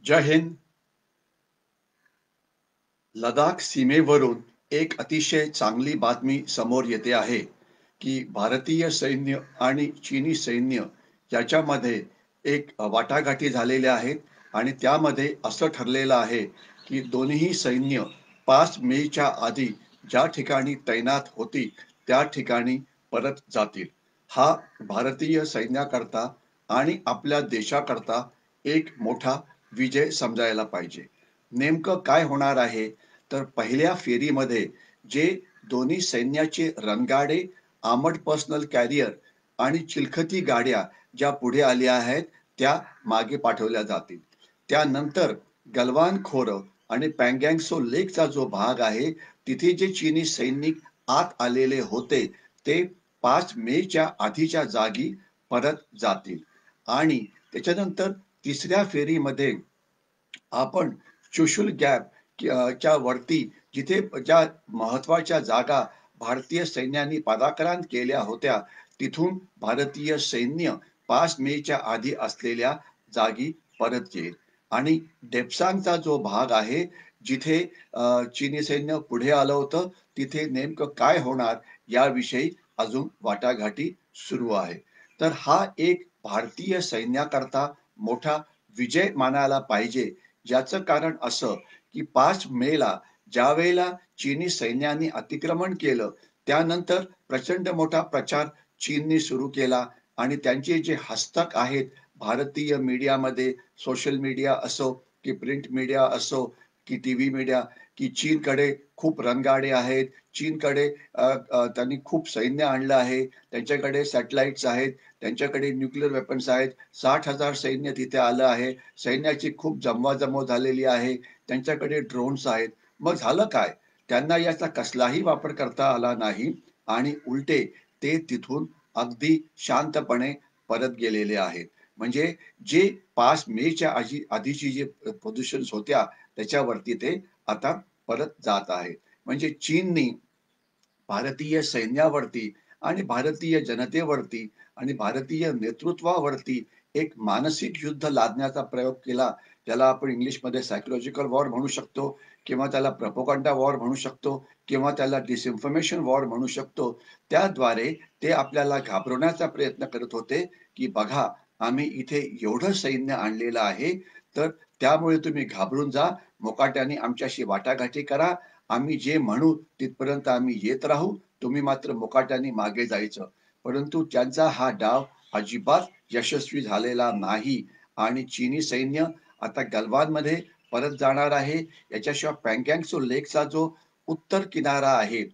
जय हिंद. लडाख सीमेवरून एक अतिशय चांगली बातमी समोर येते आहे की भारतीय सैन्य आणि चीनी सैन्य याच्यामध्ये एक वाटाघाटी झालेल्या आहेत आणि त्यामध्ये असं ठरलेलं आहे की दोन्ही सैन्य 5 मेच्या आधी ज्या ठिकाणी तैनात होती त्या ठिकाणी परत जातील. हा भारतीय सैन्याकरता आणि आपल्या देशाकरता एक मोठा विजय समजायला पाहिजे. नेमकं काय होणार आहे तर पहिल्या फेरीमध्ये जे दोन्ही सैन्याचे रणगाडे, आर्मर्ड पर्सनल कॅरियर आणि चिलखती गाड्या ज्या पुढे आल्या आहेत त्या मागे पाठवल्या जातील. त्यानंतर गलवान खोरं आणि पँगँगसो लेकचा जो भाग आहे तिथे जे चीनी सैनिक आत आलेले होते ते 5 मेच्या आधीच्या जागी परत जातील. आणि त्याच्यानंतर तिसऱ्या फेरीमध्ये आपण चुशुल गॅप च्या वरती जिथे ज्या महत्वाच्या जागा भारतीय सैन्याने पादाक्रांत केल्या होत्या तिथून भारतीय सैन्य 5 मेच्या आधी असलेल्या जागी परत येईल. आणि डेप्सांगचा जो भाग आहे जिथे चीनी सैन्य पुढे आलं होतं तिथे नेमकं काय होणार याविषयी अजून वाटाघाटी सुरू आहे. तर हा एक भारतीय सैन्याकरता मोठा विजय मानायला पाहिजे. ज्याचं कारण असं की 5 मेला ज्या वेळेला चीनी सैन्याने अतिक्रमण केलं त्यानंतर प्रचंड मोठा प्रचार चीनने सुरू केला आणि त्यांचे जे हस्तक आहेत भारतीय मीडियामध्ये, सोशल मीडिया असो की प्रिंट मीडिया असो की टीव्ही मीडिया, की चीनकडे खूप रणगाडे आहेत, चीनकडे त्यांनी खूप सैन्य आणलं आहे, त्यांच्याकडे सॅटेलाइट्स आहेत, त्यांच्याकडे न्यूक्लिअर वेपन्स आहेत, 60,000 सैन्य तिथे आलं आहे, सैन्याची खूप जमवाजमव झालेली आहे, त्यांच्याकडे ड्रोन्स आहेत. मग झालं काय? त्यांना याचा कसलाही वापर करता आला नाही आणि उलटे ते तिथून अगदी शांतपणे परत गेलेले आहेत. म्हणजे जे 5 मेच्या आधीची जे पोझिशन्स होत्या त्याच्यावरती ते आता परत जात आहेत. म्हणजे चीननी भारतीय सैन्यावरती आणि भारतीय जनतेवरती आणि भारतीय नेतृत्वावरती एक मानसिक युद्ध लादण्याचा प्रयोग केला. ज्याला आपण इंग्लिशमध्ये सायकोलॉजिकल वॉर म्हणू शकतो किंवा त्याला प्रोपगंडा वॉर म्हणू शकतो किंवा त्याला डिसइन्फॉर्मेशन वॉर म्हणू शकतो. त्याद्वारे ते आपल्याला घाबरवण्याचा प्रयत्न करत होते की बघा आम्ही इथे एवढं सैन्य आणलेलं आहे तर त्यामुळे तुम्ही घाबरून जा, मुकाट्याने आमच्याशी वाटाघाटी करा, आम्ही जे म्हणू तिथपर्यंत आम्ही येत राहू, तुम्ही मात्र मुकाट्याने मागे जायचं. परंतु त्यांचा हा डाव अजिबात यशस्वी झालेला नाही आणि चीनी सैन्य आता गलवानमध्ये परत जाणार आहे. याच्याशिवाय पँगँगसो लेकचा जो उत्तर किनारा आहे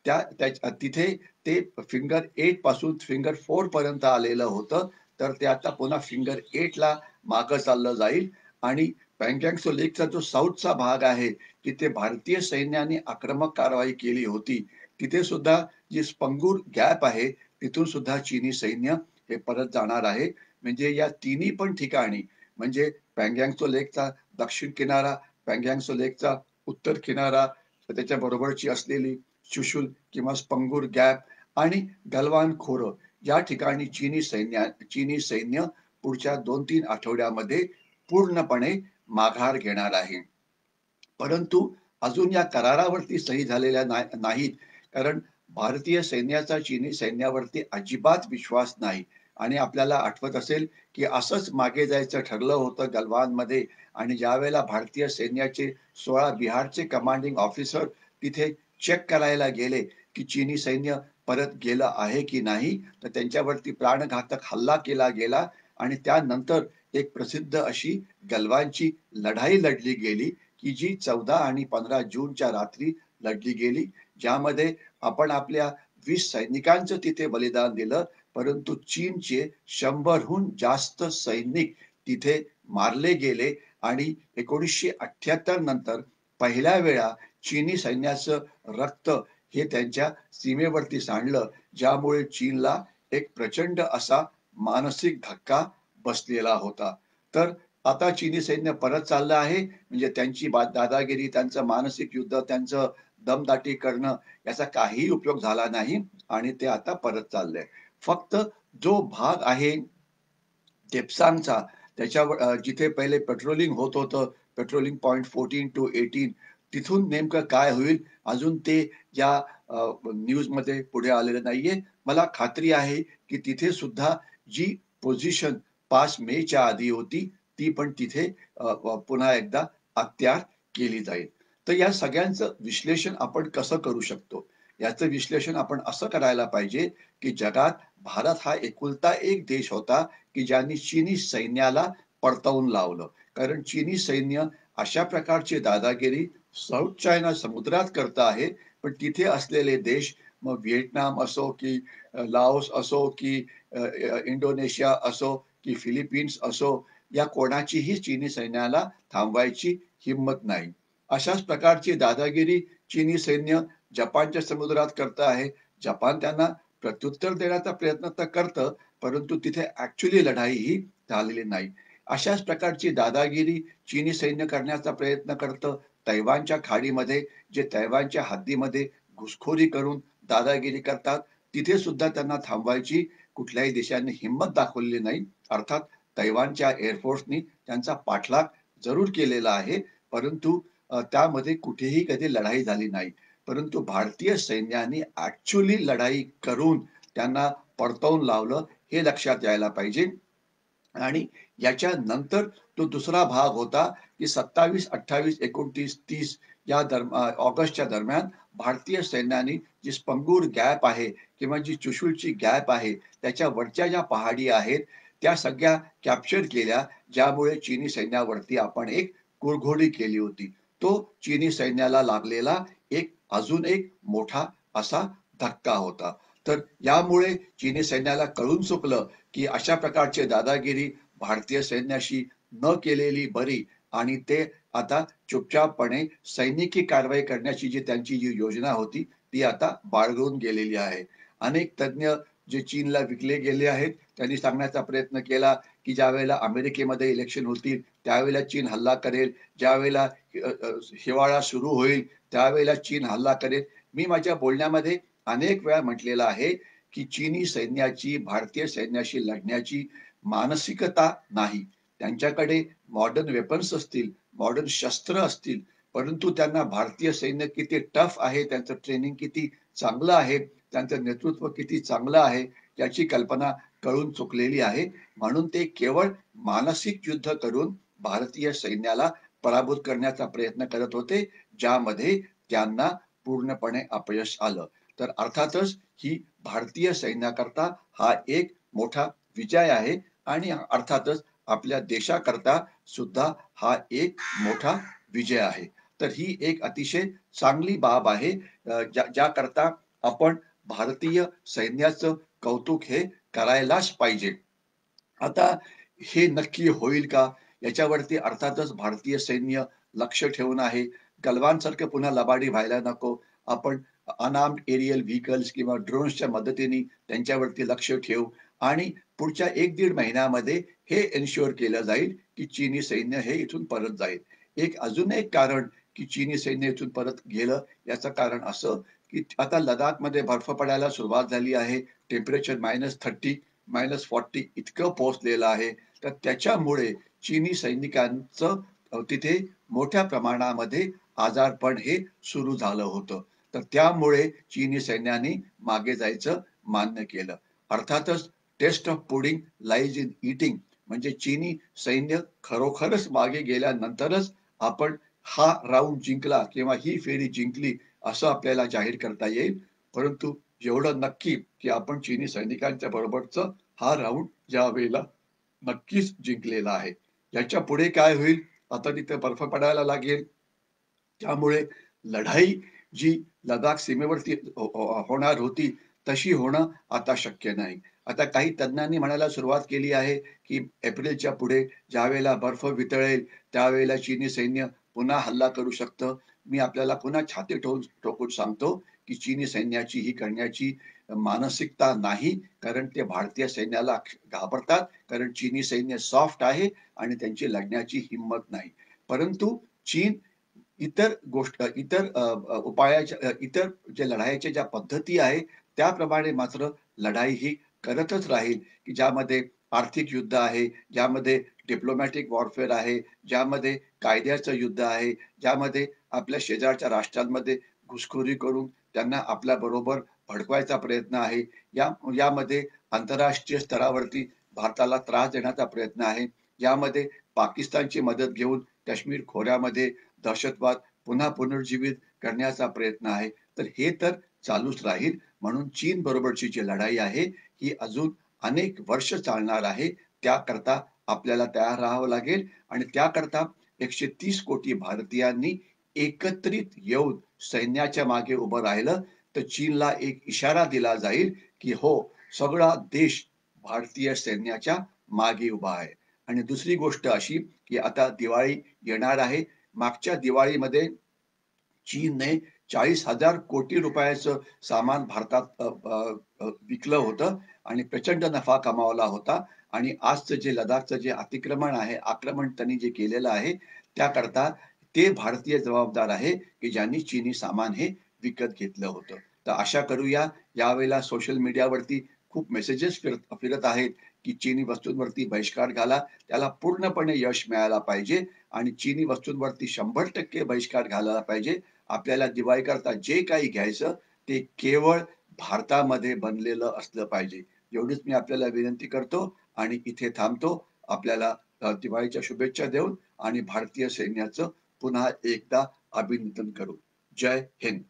तिथे ते फिंगर 8 पासून फिंगर 4 पर्यंत आलेलं होतं तर ते आता पुन्हा फिंगर 8 ला मागं चाललं जाईल आणि पँगँगसो लेकचा जो साऊथचा भाग आहे तिथे भारतीय सैन्याने आक्रमक कारवाई केली होती तिथे सुद्धा जी स्पंगूर गॅप आहे तिथून सुद्धा चीनी सैन्य हे परत जाणार आहे. म्हणजे या तिन्ही पण ठिकाणी म्हणजे पँगँगसो लेकचा दक्षिण किनारा, पँगँगसो लेकचा उत्तर किनारा, त्याच्या बरोबरची असलेली चुशुल किंवा स्पंगूर गॅप आणि गलवान खोरं या ठिकाणी चीनी सैन्य पुढच्या 2-3 आठवड्यामध्ये पूर्णपणे माघार घेणार आहे. परंतु अजून या करारावरती सही झालेल्या नाहीत कारण भारतीय सैन्याचा चीनी सैन्यावरती अजिबात विश्वास नाही. आणि आपल्याला आठवत असेल की असंच मागे जायचं ठरलं होतं गलवानमध्ये आणि ज्या वेळेला भारतीय सैन्याचे 16 बिहारचे कमांडिंग ऑफिसर तिथे चेक करायला गेले की चीनी सैन्य परत गेलं आहे की नाही तर त्यांच्यावरती प्राणघातक हल्ला केला गेला आणि त्यानंतर एक प्रसिद्ध अशी गलवानची लढाई लढली गेली की जी 14 आणि 15 जूनच्या रात्री लढली गेली, ज्यामध्ये आपण आपल्या 20 सैनिकांचं तिथे बलिदान दिलं परंतु चीनचे 100हून जास्त सैनिक तिथे मारले गेले आणि 1978 नंतर पहिल्या वेळा चीनी सैन्याचं रक्त हे त्यांच्या सीमेवरती सांडलं, ज्यामुळे चीनला एक प्रचंड असा मानसिक धक्का बसलेला होता. तर आता चीनी सैन्य परत चाललं आहे म्हणजे त्यांची दादागिरी, त्यांचं मानसिक युद्ध, त्यांचं दमदाटी करणं याचा काहीही उपयोग झाला नाही आणि ते आता परत चाललंय. फक्त जो भाग आहे डेप्सांगचा त्याच्यावर जिथे पहिले पेट्रोलिंग होत होतं, पेट्रोलिंग पॉइंट 14 टू 18 तिथून नेमकं काय होईल अजून ते या न्यूजमध्ये पुढे आलेलं नाहीये. मला खात्री आहे की तिथे सुद्धा जी पोझिशन 5 मेच्या आधी होती, ती पण तिथे पुन्हा एकदा अखत्यार केली जाईल. तर या सगळ्यांचं विश्लेषण आपण कसं करू शकतो? याचं विश्लेषण आपण असं करायला पाहिजे, की जगात भारत हा एकुलता एक देश होता, की ज्यांनी चीनी सैन्याला परतवून लावलं. कारण चीनी सैन्य अशा प्रकारची दादागिरी साऊथ चायना समुद्रात करत आहे, पण तिथे असलेले देश मग व्हिएतनाम असो, की लाओस असो, की इंडोनेशिया असो, की फिलिपिन्स असो, या कोणाचीही चीनी सैन्याला थांबवायची हिंमत नाही. अशाच प्रकारची दादागिरी चीनी सैन्य जपानच्या समुद्रात करत आहे. जपान त्यांना प्रत्युत्तर देण्याचा प्रयत्न तर करतं, परंतु तिथे ॲक्चुअली लढाई ही झालेली नाही. अशाच प्रकारची दादागिरी चीनी सैन्य करण्याचा प्रयत्न करतं. तैवानच्या खाडीमध्ये जे तैवानच्या हद्दीमध्ये घुसखोरी करून दादागिरी करतात, तिथे सुद्धा त्यांना थांबवायची कुठल्याही देशाने हिंमत दाखवलेली नाही. अर्थात तैवानच्या एअरफोर्सनी त्यांचा पाठलाग जरूर केलेला आहे, परंतु त्यामध्ये कुठेही कधी लढाई झाली नाही. परंतु भारतीय सैन्याने ॲक्चुअली लढाई करून त्यांना परतवून लावलं, हे लक्षात यायला पाहिजे. आणि याच्यानंतर तो दुसरा भाग होता, की 27, 28, 29, 30 या ऑगस्टच्या दरम्यान भारतीय सैन्याने जी स्पंगूर गॅप आहे किंवा जी चुशूलची गॅप आहे, त्याच्या वरच्या ज्या पहाडी आहेत, त्या सगळ्या कॅप्चर केल्या, ज्यामुळे चीनी सैन्यावरती आपण एक कुरघोडी केली होती. तो चीनी सैन्याला लागलेला अजून एक मोठा असा धक्का होता. तर यामुळे चीनी सैन्याला कळून चुकलं, की अशा प्रकारची दादागिरी भारतीय सैन्याशी न केलेली बरी आणि ते आता चुपचापपणे सैनिकी कारवाई करण्याची त्यांची जी योजना होती, ती आता बाळगून गेलेली आहे. अनेक तज्ञ जे चीनला विकले गेले आहेत, त्यांनी सांगण्याचा प्रयत्न केला, की ज्यावेळेला अमेरिकेमध्ये इलेक्शन होतील, त्यावेळेला चीन हल्ला करेल. ज्यावेळेला हिवाळा सुरू होईल, त्यावेळेला चीन हल्ला करेल. मी माझ्या बोलण्यामध्ये अनेक वेळा म्हटलेलं आहे, की चीनी सैन्याची भारतीय सैन्याशी लढण्याची मानसिकता नाही. त्यांच्याकडे मॉडर्न वेपन्स असतील, मॉडर्न शस्त्र असतील, परंतु त्यांना भारतीय सैन्य किती टफ आहे, त्यांचं ट्रेनिंग किती चांगलं आहे, त्यांचं नेतृत्व किती चांगलं आहे, याची कल्पना कळून चुकलेली आहे. म्हणून ते केवळ मानसिक युद्ध करून भारतीय सैन्याला पराभूत करण्याचा प्रयत्न करत होते, ज्यामध्ये त्यांना पूर्णपणे अपयश आलं. तर अर्थातच ही भारतीय सैन्याकरता हा एक मोठा विजय आहे आणि अर्थातच आपल्या देशाकरता सुद्धा हा एक मोठा विजय आहे. तर ही एक अतिशय चांगली बाब आहे, ज्याकरता आपण भारतीय सैन्याचं कौतुक हे करायलाच पाहिजे. आता हे नक्की होईल का? याच्यावरती अर्थातच भारतीय सैन्य लक्ष ठेवून आहे. गलवानसारखं पुन्हा लबाडी व्हायला नको. आपण अनआर्म्ड एरियल व्हेइकल्स किंवा ड्रोन्सच्या मदतीने त्यांच्यावरती लक्ष ठेवू आणि पुढच्या 1-1.5 महिन्यामध्ये हे एन्शुअर केलं जाईल, की चीनी सैन्य हे इथून परत जाईल. अजून एक कारण, की चीनी सैन्य इथून परत गेलं, याचं कारण असं, की आता लडाखमध्ये बर्फ पडायला सुरुवात झाली आहे. टेम्परेचर -30, -40 इतकं पोहोचलेलं आहे. तर त्याच्यामुळे चीनी सैनिकांचं तिथे मोठ्या प्रमाणामध्ये आजारपण हे सुरू झालं होतं. तर त्यामुळे चीनी सैन्याने मागे जायचं मान्य केलं. अर्थातच test of pudding lies in eating, म्हणजे चीनी सैन्य खरोखरच मागे गेल्यानंतरच आपण हा राऊंड जिंकला किंवा ही फेरी जिंकली असं आपल्याला जाहीर करता येईल. परंतु एवढं नक्की, की आपण चीनी सैनिकांच्या बरोबरचं हा राऊंड यावेळेला नक्कीच जिंकलेला आहे. याच्या पुढे काय होईल? आता तिथे बर्फ पडायला लागेल. त्यामुळे लढाई जी लडाख सीमेवरती होणार होती, तशी होणं आता शक्य नाही. आता काही तज्ञांनी म्हणायला सुरुवात केली आहे, की एप्रिलच्या पुढे ज्यावेळेला बर्फ वितळेल, त्यावेळेला चीनी सैन्य पुन्हा हल्ला करू शकतं. मी आपल्याला पुन्हा छाती ठोकून सांगतो, की चीनी सैन्याची ही करण्याची मानसिकता नाही. कारण ते भारतीय सैन्याला घाबरतात. कारण चीनी सैन्य सॉफ्ट आहे आणि त्यांची लढण्याची हिंमत नाही. परंतु चीन इतर ज्या लढाईच्या ज्या पद्धती आहेत, त्याप्रमाणे मात्र लढाई ही करतच राहील, की ज्यामध्ये आर्थिक युद्ध आहे, ज्यामध्ये डिप्लोमॅटिक वॉरफेअर आहे, ज्यामध्ये कायद्याचं युद्ध आहे, ज्यामध्ये आपल्या शेजारच्या राष्ट्रांमध्ये घुसखोरी करून त्यांना आपल्याबरोबर भडकवायचा प्रयत्न आहे. यामध्ये आंतरराष्ट्रीय स्तरावरती भारताला त्रास देण्याचा प्रयत्न आहे. यामध्ये पाकिस्तानची मदत घेऊन काश्मीर खोऱ्यामध्ये दहशतवाद पुन्हा पुनर्जीवित करण्याचा प्रयत्न आहे. तर हे तर चालूच राहील. म्हणून चीन बरोबरची जी लढाई आहे ही अजून अनेक वर्ष चालणार आहे. त्याकरता आपल्याला तयार राहावं लागेल आणि त्याकरता 130 कोटी भारतीयांनी एकत्रित येऊन सैन्याच्या मागे उभं राहिलं तर चीनला एक इशारा दिला जाईल की हो, सगळा देश भारतीय सैन्याच्या मागे उभा आहे. आणि दुसरी गोष्ट अशी की आता दिवाळी येणार आहे. मागच्या दिवाळीमध्ये चीनने 40,000 कोटी रुपयाचं सामान भारतात विकलं होतं आणि प्रचंड नफा कमावला होता. आणि आजचं जे लडाखचं जे अतिक्रमण आहे, आक्रमण त्यांनी जे केलेलं आहे, त्याकरता ते भारतीय जबाबदार आहे की ज्यांनी चीनी सामान हे विकत घेतलं होतं. तर आशा करूया यावेळेला सोशल मीडियावरती खूप मेसेजेस फिरत आहेत की चीनी वस्तूंवरती बहिष्कार घाला. त्याला पूर्णपणे यश मिळायला पाहिजे आणि चीनी वस्तूंवरती 100% बहिष्कार घालायला पाहिजे. आपल्याला दिवाळीकरता जे काही घ्यायचं ते केवळ भारतामध्ये बनलेलं असलं पाहिजे. एवढीच मी आपल्याला विनंती करतो आणि इथे थांबतो. आपल्याला दिवाळीच्या शुभेच्छा देऊन आणि भारतीय सैन्याचं पुन्हा एकदा अभिनंदन करू. जय हिंद.